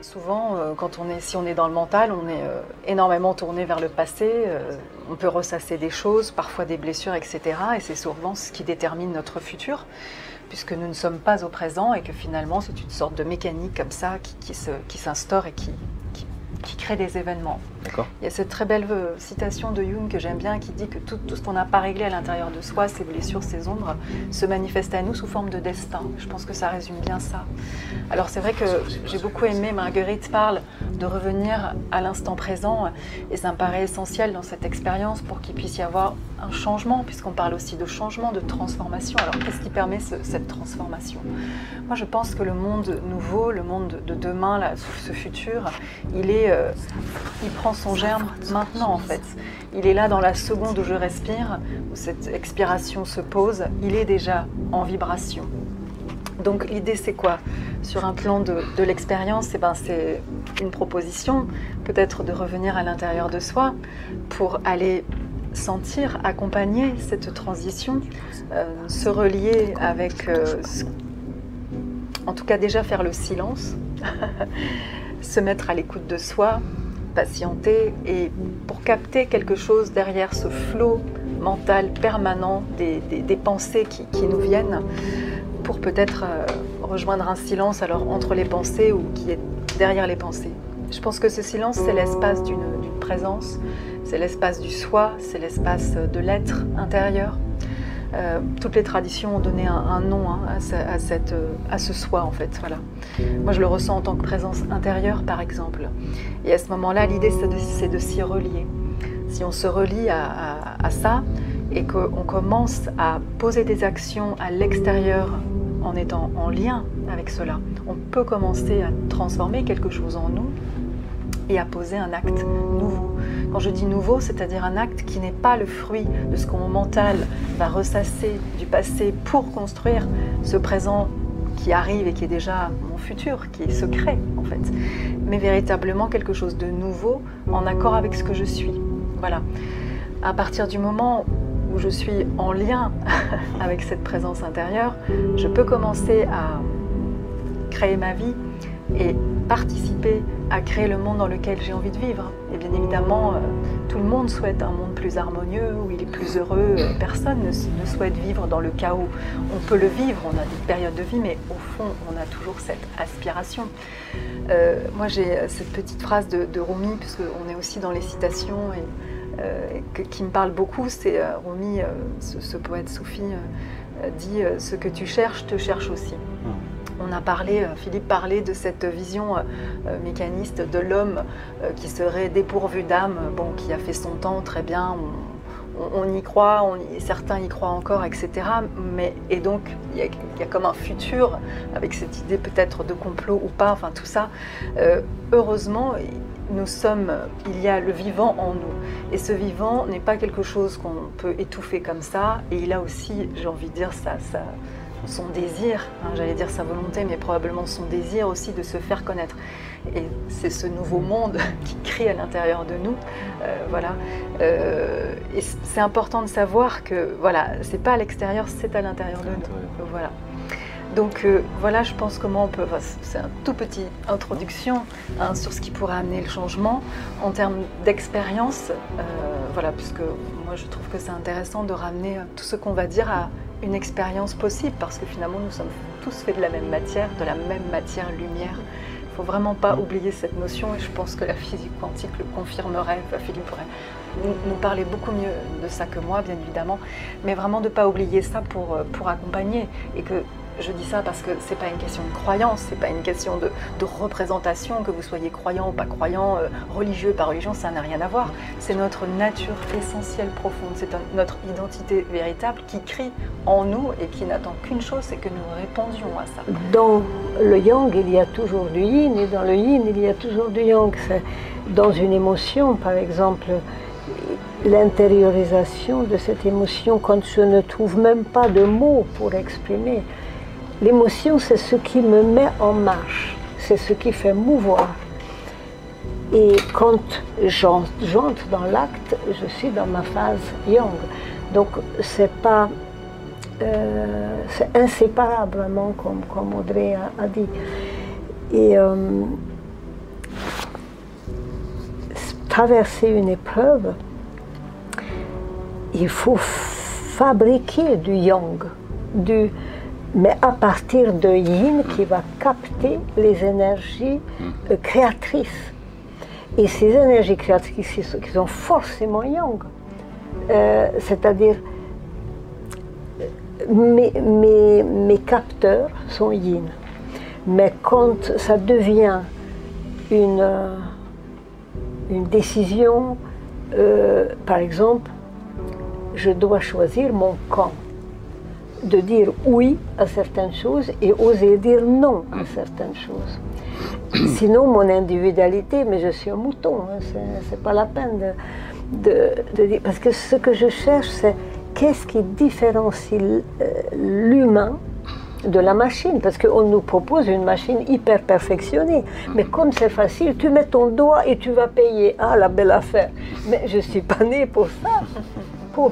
Souvent, si on est dans le mental, on est énormément tourné vers le passé. On peut ressasser des choses, parfois des blessures, etc. Et c'est souvent ce qui détermine notre futur, puisque nous ne sommes pas au présent et que finalement, c'est une sorte de mécanique comme ça qui s'instaure et qui crée des événements. Il y a cette très belle citation de Jung que j'aime bien qui dit que tout ce qu'on n'a pas réglé à l'intérieur de soi, ces blessures, ces ombres, se manifestent à nous sous forme de destin. Je pense que ça résume bien ça. Alors c'est vrai que j'ai beaucoup aimé, Marguerite parle de revenir à l'instant présent et ça me paraît essentiel dans cette expérience pour qu'il puisse y avoir un changement, puisqu'on parle aussi de changement, de transformation. Alors qu'est-ce qui permet cette transformation? Moi je pense que le monde nouveau, le monde de demain, là, ce futur, il prend son germe maintenant en fait. Il est là dans la seconde où je respire, où cette expiration se pose, il est déjà en vibration. Donc l'idée c'est quoi? Sur un plan de l'expérience, c'est une proposition, peut-être de revenir à l'intérieur de soi pour aller sentir, accompagner cette transition, se relier avec, en tout cas déjà faire le silence, se mettre à l'écoute de soi, patienter et pour capter quelque chose derrière ce flot mental permanent des pensées qui nous viennent, pour peut-être rejoindre un silence alors entre les pensées ou qui est derrière les pensées. Je pense que ce silence, c'est l'espace d'une présence, c'est l'espace du soi, c'est l'espace de l'être intérieur. Toutes les traditions ont donné un nom à ce soi en fait. Voilà. Moi je le ressens en tant que présence intérieure par exemple. Et à ce moment-là, l'idée c'est de s'y relier. Si on se relie à ça et qu'on commence à poser des actions à l'extérieur en étant en lien avec cela, on peut commencer à transformer quelque chose en nous et à poser un acte nouveau. Quand je dis nouveau, c'est-à-dire un acte qui n'est pas le fruit de ce que mon mental va ressasser du passé pour construire ce présent qui arrive et qui est déjà mon futur, qui se crée en fait, mais véritablement quelque chose de nouveau en accord avec ce que je suis. Voilà. À partir du moment où je suis en lien avec cette présence intérieure, je peux commencer à créer ma vie et participer à créer le monde dans lequel j'ai envie de vivre. Et bien évidemment, tout le monde souhaite un monde plus harmonieux, où il est plus heureux. Personne ne souhaite vivre dans le chaos. On peut le vivre, on a des périodes de vie, mais au fond, on a toujours cette aspiration. Moi, j'ai cette petite phrase de Rumi, puisqu'on est aussi dans les citations, qui me parle beaucoup. C'est Rumi, ce poète soufi, dit « Ce que tu cherches, te cherche aussi ». On a parlé, Philippe parlait de cette vision mécaniste de l'homme qui serait dépourvu d'âme, bon, qui a fait son temps très bien, on y croit, certains y croient encore, etc. Et donc, il y a comme un futur avec cette idée peut-être de complot ou pas, enfin tout ça. Heureusement, il y a le vivant en nous. Et ce vivant n'est pas quelque chose qu'on peut étouffer comme ça. Et il a aussi, j'ai envie de dire, son désir, j'allais dire sa volonté, mais probablement son désir aussi de se faire connaître. Et c'est ce nouveau monde qui crie à l'intérieur de nous. Voilà. Et c'est important de savoir que voilà, c'est pas à l'extérieur, c'est à l'intérieur de nous. Voilà. Donc voilà, je pense comment on peut. C'est une toute petite introduction sur ce qui pourrait amener le changement en termes d'expérience. Voilà, puisque moi je trouve que c'est intéressant de ramener tout ce qu'on va dire à une expérience possible, parce que finalement nous sommes tous faits de la même matière lumière. Il ne faut vraiment pas oublier cette notion, et je pense que la physique quantique le confirmerait. Philippe pourrait nous parler beaucoup mieux de ça que moi, bien évidemment, mais vraiment de ne pas oublier ça pour accompagner. Et que je dis ça parce que ce n'est pas une question de croyance, ce n'est pas une question de représentation, que vous soyez croyant ou pas croyant, religieux, pas religion, ça n'a rien à voir. C'est notre nature essentielle, profonde, c'est notre identité véritable qui crie en nous et qui n'attend qu'une chose, c'est que nous répondions à ça. Dans le yang, il y a toujours du yin, et dans le yin, il y a toujours du yang. Dans une émotion, par exemple, l'intériorisation de cette émotion, quand je ne trouve même pas de mots pour exprimer. L'émotion, c'est ce qui me met en marche, c'est ce qui fait mouvoir. Et quand j'entre dans l'acte, je suis dans ma phase yang. Donc, c'est inséparable, vraiment, comme Audrey a dit. Et traverser une épreuve, il faut fabriquer du yang, mais à partir de yin qui va capter les énergies créatrices. Et ces énergies créatrices qui sont forcément yang, c'est-à-dire mes capteurs sont yin. Mais quand ça devient une décision, par exemple, je dois choisir mon camp, de dire oui à certaines choses et oser dire non à certaines choses. Sinon, mon individualité, mais je suis un mouton, hein, c'est pas la peine de dire. Parce que ce que je cherche, c'est qu'est-ce qui différencie l'humain de la machine, parce qu'on nous propose une machine hyper perfectionnée. Mais comme c'est facile, tu mets ton doigt et tu vas payer. Ah, la belle affaire. Mais je ne suis pas née pour ça,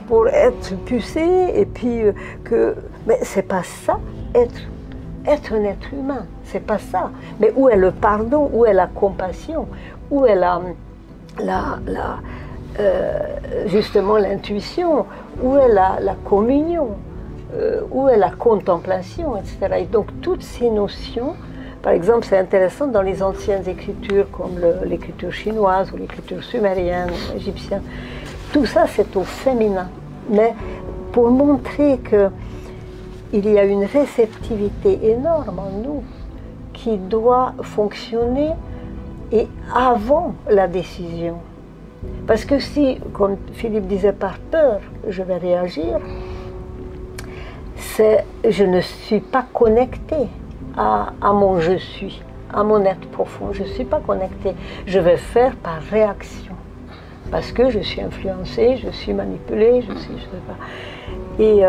pour être pucée et puis que... Mais c'est pas ça, être un être humain, c'est pas ça. Mais où est le pardon, où est la compassion, où est justement l'intuition, où est la communion, où est la contemplation, etc. Et donc toutes ces notions, par exemple, c'est intéressant dans les anciennes écritures comme l'écriture chinoise ou l'écriture sumérienne, égyptienne, tout ça c'est au féminin. Mais pour montrer qu'il y a une réceptivité énorme en nous qui doit fonctionner et avant la décision. Parce que si, comme Philippe disait, par peur, je vais réagir, je ne suis pas connectée à mon je suis, à mon être profond. Je ne suis pas connectée. Je vais faire par réaction. Parce que je suis influencée, je suis manipulée, je sais pas. Et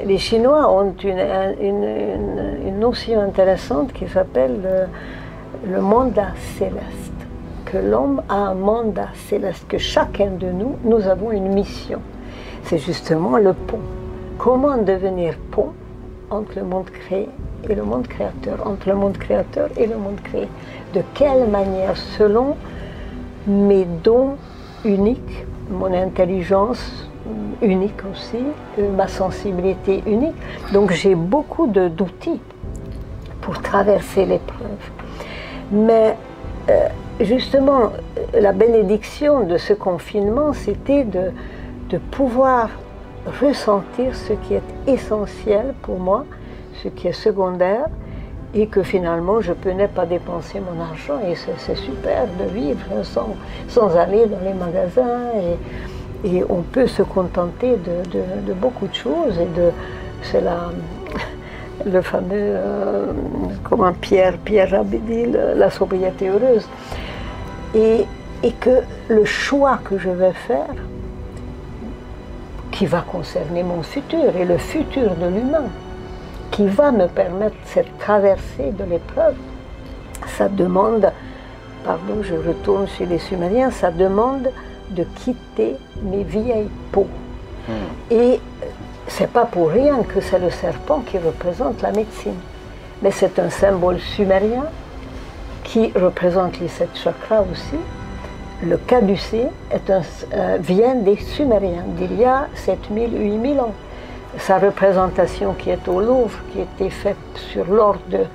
les Chinois ont une notion intéressante qui s'appelle le mandat céleste. Que l'homme a un mandat céleste, que chacun de nous avons une mission. C'est justement le pont. Comment devenir pont entre le monde créé et le monde créateur, entre le monde créateur et le monde créé. De quelle manière, selon mes dons uniques, mon intelligence unique aussi, ma sensibilité unique. Donc j'ai beaucoup d'outils pour traverser l'épreuve. Mais justement, la bénédiction de ce confinement, c'était de pouvoir ressentir ce qui est essentiel pour moi, ce qui est secondaire, et que finalement je ne peux pas dépenser mon argent, et c'est super de vivre sans aller dans les magasins, et on peut se contenter de beaucoup de choses, et c'est le fameux, comment Pierre avait dit, la sobriété heureuse, et que le choix que je vais faire, qui va concerner mon futur et le futur de l'humain, qui va me permettre cette traversée de l'épreuve, ça demande, pardon, je retourne chez les Sumériens, ça demande de quitter mes vieilles peaux. Et c'est pas pour rien que c'est le serpent qui représente la médecine, mais c'est un symbole sumérien qui représente les 7 chakras aussi. Le caducée vient des Sumériens, d'il y a 7000, 8000 ans. Sa représentation qui est au Louvre, qui a été faite sur l'ordre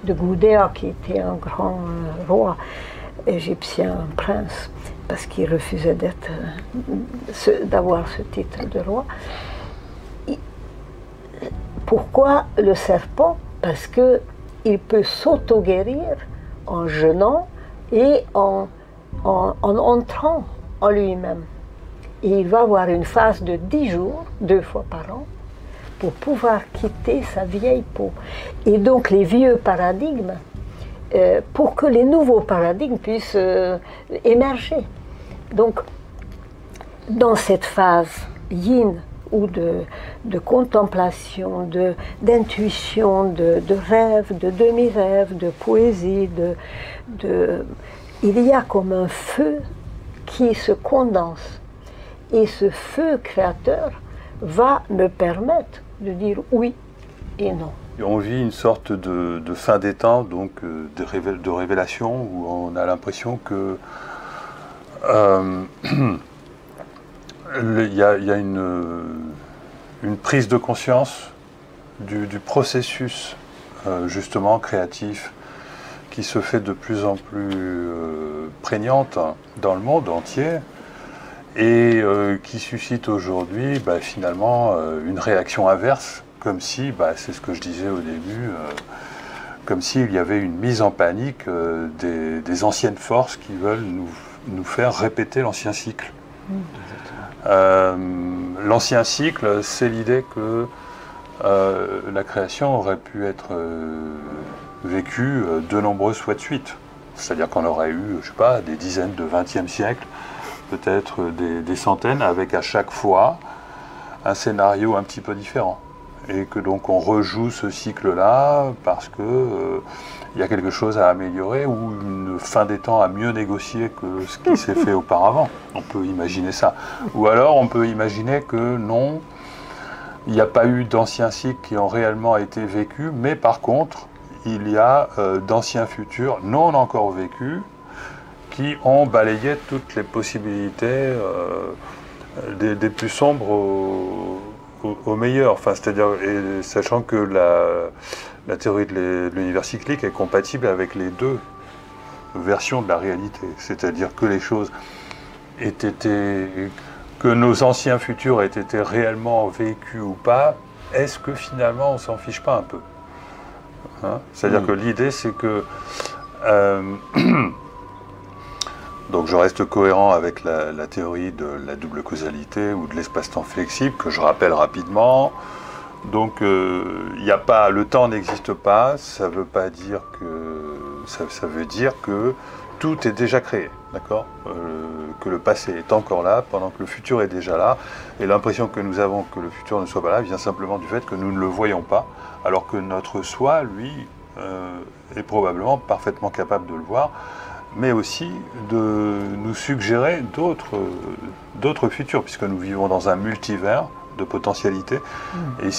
de Gudea, qui était un grand roi égyptien, un prince, parce qu'il refusait d'avoir ce titre de roi. Pourquoi le serpent? Parce qu'il peut s'auto-guérir en jeûnant et en entrant en lui-même. Et il va avoir une phase de 10 jours, 2 fois par an, pour pouvoir quitter sa vieille peau. Et donc les vieux paradigmes, pour que les nouveaux paradigmes puissent émerger. Donc, dans cette phase yin, ou de contemplation, d'intuition, de rêve, de demi-rêve, de poésie, il y a comme un feu qui se condense. Et ce feu créateur va me permettre de dire oui et non. Et on vit une sorte de fin des temps, donc de révélation, où on a l'impression que Il y a une prise de conscience du processus justement créatif qui se fait de plus en plus prégnante dans le monde entier et qui suscite aujourd'hui finalement une réaction inverse, comme si, c'est ce que je disais au début, comme s'il y avait une mise en panique des anciennes forces qui veulent nous faire répéter l'ancien cycle. L'ancien cycle, c'est l'idée que la création aurait pu être vécue de nombreuses fois de suite. C'est-à-dire qu'on aurait eu, je sais pas, des dizaines de XXe siècle, peut-être des centaines, avec à chaque fois un scénario un petit peu différent. Et que donc on rejoue ce cycle-là parce que il y a quelque chose à améliorer ou une fin des temps à mieux négocier que ce qui s'est fait auparavant. On peut imaginer ça. Ou alors on peut imaginer que non, il n'y a pas eu d'anciens cycles qui ont réellement été vécus, mais par contre, il y a d'anciens futurs non encore vécus qui ont balayé toutes les possibilités des plus sombres au meilleur. Enfin, c'est-à-dire, sachant que la théorie de l'univers cyclique est compatible avec les deux versions de la réalité. C'est-à-dire que les choses que nos anciens futurs aient été réellement vécus ou pas, est-ce que finalement on s'en fiche pas un peu, hein? C'est-à-dire que l'idée c'est que donc je reste cohérent avec la théorie de la double causalité ou de l'espace-temps flexible que je rappelle rapidement. Donc il n'y a pas, le temps n'existe pas, ça veut pas dire que ça veut dire que tout est déjà créé, d'accord, que le passé est encore là pendant que le futur est déjà là, et l'impression que nous avons que le futur ne soit pas là vient simplement du fait que nous ne le voyons pas, alors que notre soi, lui, est probablement parfaitement capable de le voir, mais aussi de nous suggérer d'autres futurs, puisque nous vivons dans un multivers de potentialités, et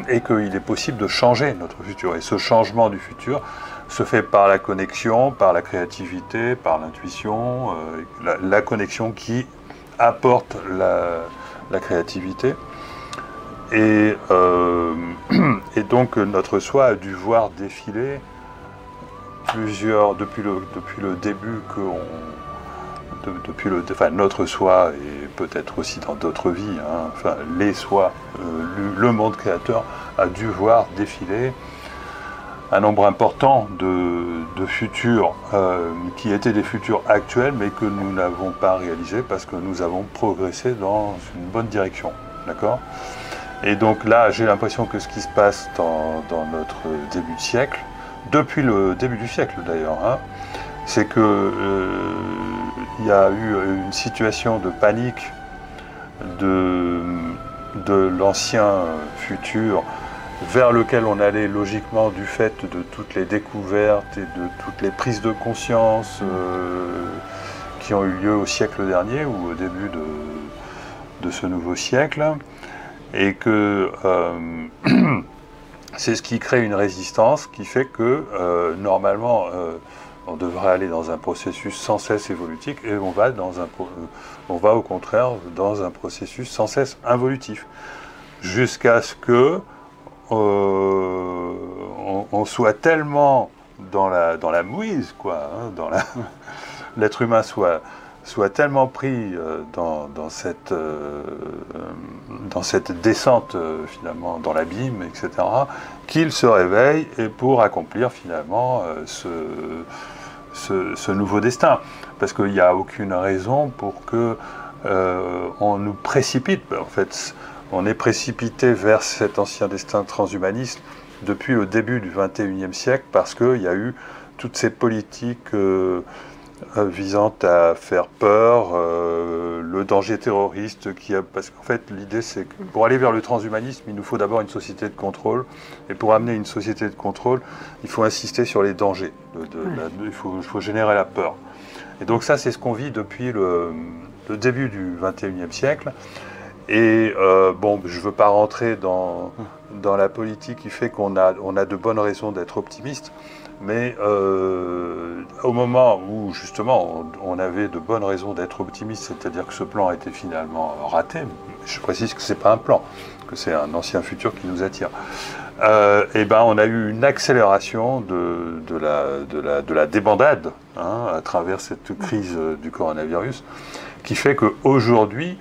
et qu'il est possible de changer notre futur. Et ce changement du futur se fait par la connexion, par la créativité, par l'intuition, la connexion qui apporte la créativité. Et donc notre soi a dû voir défiler depuis le début notre soi, et peut-être aussi dans d'autres vies, hein, enfin les soi, le monde créateur a dû voir défiler un nombre important de futurs qui étaient des futurs actuels, mais que nous n'avons pas réalisés parce que nous avons progressé dans une bonne direction, d'accord ? Et donc là, j'ai l'impression que ce qui se passe dans notre début de siècle, depuis le début du siècle d'ailleurs, hein, c'est que il y a eu une situation de panique de l'ancien futur vers lequel on allait logiquement du fait de toutes les découvertes et de toutes les prises de conscience qui ont eu lieu au siècle dernier ou au début de ce nouveau siècle, et que c'est ce qui crée une résistance qui fait que normalement on devrait aller dans un processus sans cesse évolutif, et on va au contraire dans un processus sans cesse involutif, jusqu'à ce que on soit tellement dans la mouise, quoi, hein, l'être humain soit tellement pris dans cette descente finalement dans l'abîme, etc., qu'il se réveille et pour accomplir finalement ce nouveau destin. Parce qu'il n'y a aucune raison pour que on nous précipite. En fait, on est précipité vers cet ancien destin transhumaniste depuis le début du XXIe siècle, parce qu'il y a eu toutes ces politiques visant à faire peur, le danger terroriste parce qu'en fait l'idée c'est que pour aller vers le transhumanisme, il nous faut d'abord une société de contrôle, et pour amener une société de contrôle, il faut insister sur les dangers, il faut générer la peur. Et donc ça, c'est ce qu'on vit depuis le début du XXIe siècle, Et bon, je ne veux pas rentrer dans la politique qui fait qu'on a de bonnes raisons d'être optimiste, mais au moment où justement on avait de bonnes raisons d'être optimiste, c'est-à-dire que ce plan a été finalement raté, je précise que ce n'est pas un plan, que c'est un ancien futur qui nous attire, et ben on a eu une accélération de la débandade à travers cette crise du coronavirus, qui fait qu'aujourd'hui,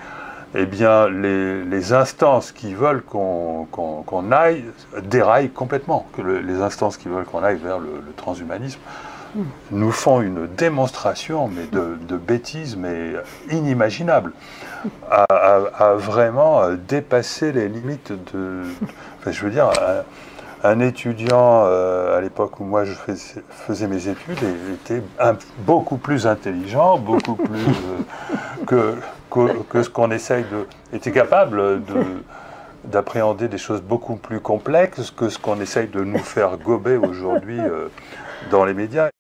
eh bien, les instances qui veulent qu'on aille déraillent complètement. Que les instances qui veulent qu'on aille vers le transhumanisme nous font une démonstration de bêtises, mais inimaginable, à vraiment dépasser les limites de... Enfin, je veux dire, un étudiant à l'époque où moi je faisais mes études était beaucoup plus intelligent, beaucoup plus que ce qu'on essaye était capable d'appréhender des choses beaucoup plus complexes que ce qu'on essaye de nous faire gober aujourd'hui dans les médias.